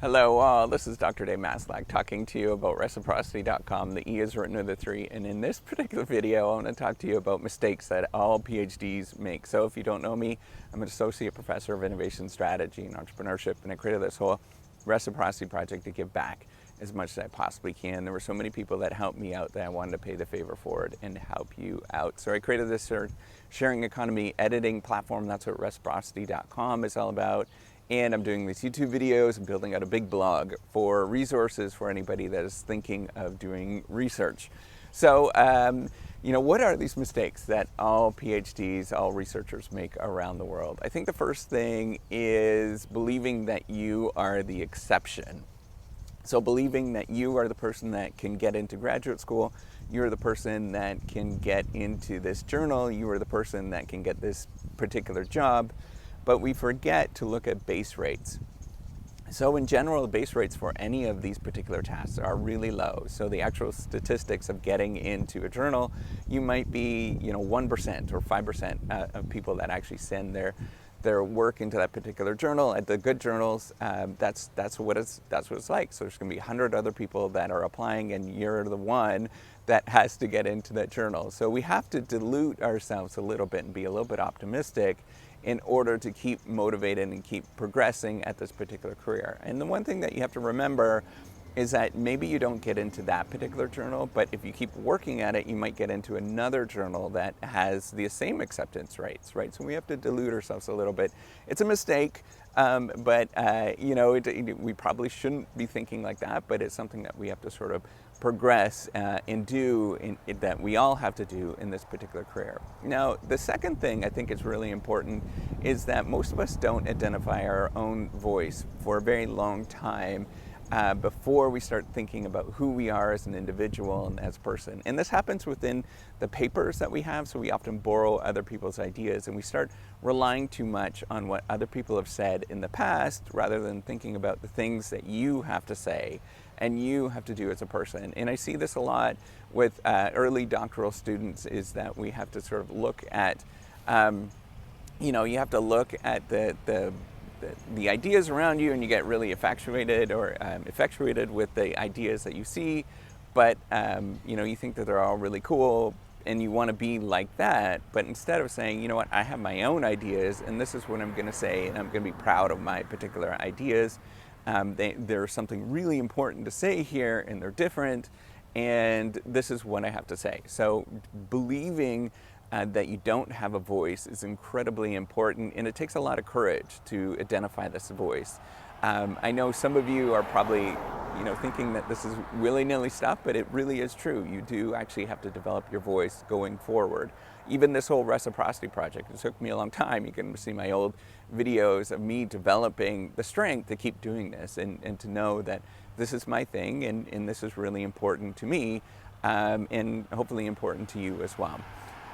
Hello all, this is Dr. Dave Maslach talking to you about reciprocity.com. The E is written with a 3, and in this particular video I want to talk to you about mistakes that all PhDs make. So if you don't know me, I'm an associate professor of innovation strategy and entrepreneurship, and I created this whole reciprocity project to give back as much as I possibly can. There were so many people that helped me out that I wanted to pay the favor forward and help you out. So I created this sharing economy editing platform. That's what reciprocity.com is all about. And I'm doing these YouTube videos and building out a big blog for resources for anybody that is thinking of doing research. So, what are these mistakes that all PhDs, all researchers make around the world? I think the first thing is believing that you are the exception. So believing that you are the person that can get into graduate school, you're the person that can get into this journal, you are the person that can get this particular job. But we forget to look at base rates. So in general, the base rates for any of these particular tasks are really low. So the actual statistics of getting into a journal, you might be 1% or 5% of people that actually send their work into that particular journal. At the good journals, that's what it's like. So there's going to be 100 other people that are applying, and you're the one that has to get into that journal. So we have to dilute ourselves a little bit and be a little bit optimistic in order to keep motivated and keep progressing at this particular career. And the one thing that you have to remember is that maybe you don't get into that particular journal, but if you keep working at it, you might get into another journal that has the same acceptance rates, right? So we have to dilute ourselves a little bit. It's a mistake, but we probably shouldn't be thinking like that, but it's something that we have to sort of progress and do, that we all have to do in this particular career. Now, the second thing I think is really important is that most of us don't identify our own voice for a very long time before we start thinking about who we are as an individual and as a person. And this happens within the papers that we have, so we often borrow other people's ideas and we start relying too much on what other people have said in the past rather than thinking about the things that you have to say and you have to do as a person. And I see this a lot with early doctoral students, is that we have to sort of look at, you have to look at the ideas around you, and you get really infatuated with the ideas that you see, but you think that they're all really cool and you want to be like that. But instead of saying, you know what, I have my own ideas and this is what I'm going to say, and I'm going to be proud of my particular ideas, there's something really important to say here and they're different, and this is what I have to say. So believing that you don't have a voice is incredibly important, and it takes a lot of courage to identify this voice. I know some of you are probably thinking that this is willy-nilly stuff, but it really is true. You do actually have to develop your voice going forward. Even this whole reciprocity project, it took me a long time. You can see my old videos of me developing the strength to keep doing this and to know that this is my thing, and this is really important to me, and hopefully important to you as well.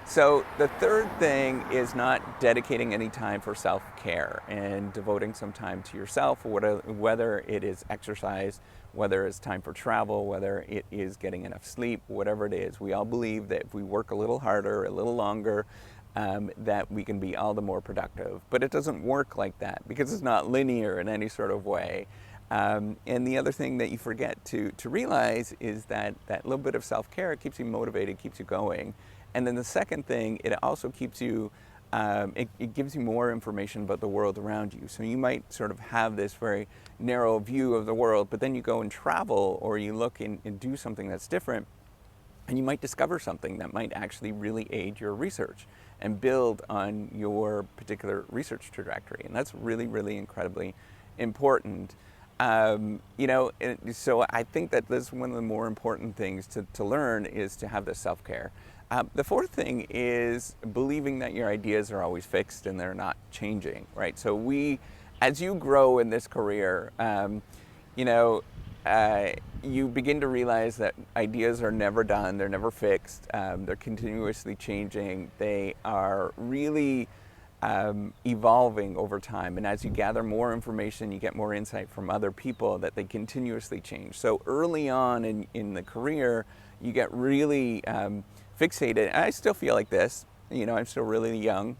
So the third thing is not dedicating any time for self-care and devoting some time to yourself, whether it is exercise, whether it's time for travel, whether it is getting enough sleep, whatever it is. We all believe that if we work a little harder, a little longer, that we can be all the more productive. But it doesn't work like that because it's not linear in any sort of way. And the other thing that you forget to realize is that little bit of self-care keeps you motivated, keeps you going. And then the second thing, it also keeps you, it gives you more information about the world around you. So you might sort of have this very narrow view of the world, but then you go and travel, or you look and do something that's different, and you might discover something that might actually really aid your research and build on your particular research trajectory. And that's really, really incredibly important. So I think that this is one of the more important things to learn, is to have this self-care. The fourth thing is believing that your ideas are always fixed and they're not changing, right? So as you grow in this career, you begin to realize that ideas are never done, they're never fixed, they're continuously changing, they are really evolving over time. And as you gather more information, you get more insight from other people, that they continuously change. So early on in the career, you get really fixated. I still feel like this, I'm still really young.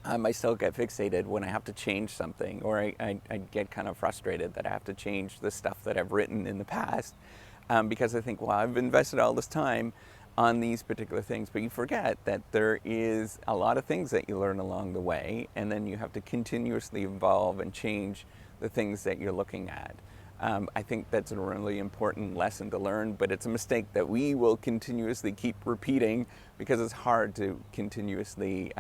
I still get fixated when I have to change something, or I get kind of frustrated that I have to change the stuff that I've written in the past, because I think, well, I've invested all this time on these particular things, but you forget that there is a lot of things that you learn along the way, and then you have to continuously evolve and change the things that you're looking at. I think that's a really important lesson to learn, but it's a mistake that we will continuously keep repeating because it's hard to continuously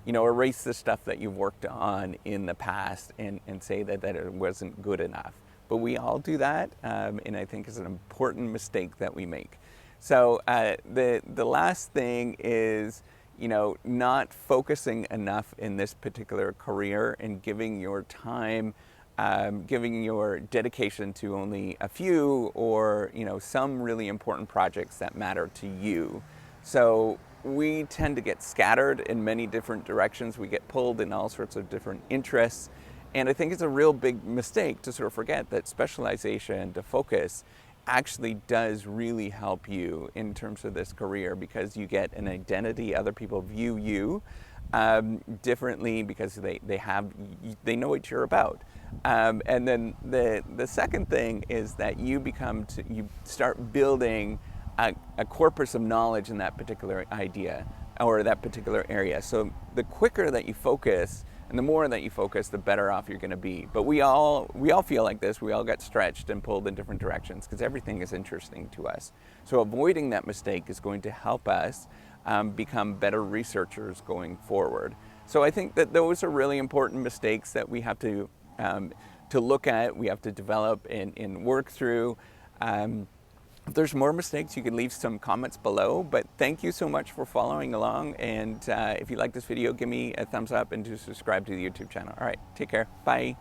erase the stuff that you've worked on in the past and say that it wasn't good enough. But we all do that, and I think it's an important mistake that we make. So the last thing is, not focusing enough in this particular career and giving your time, giving your dedication to only a few or, some really important projects that matter to you. So we tend to get scattered in many different directions. We get pulled in all sorts of different interests. And I think it's a real big mistake to sort of forget that specialization, to focus, actually does really help you in terms of this career, because you get an identity. Other people view you differently because they know what you're about. And then the second thing is that you start building a corpus of knowledge in that particular idea or that particular area. So the quicker that you focus and the more that you focus, the better off you're going to be. But we all feel like this. We all get stretched and pulled in different directions because everything is interesting to us. So avoiding that mistake is going to help us become better researchers going forward. So I think that those are really important mistakes that we have to look at, we have to develop and work through. If there's more mistakes, you can leave some comments below, but thank you so much for following along. And if you like this video, give me a thumbs up and do subscribe to the YouTube channel. All right, take care. Bye.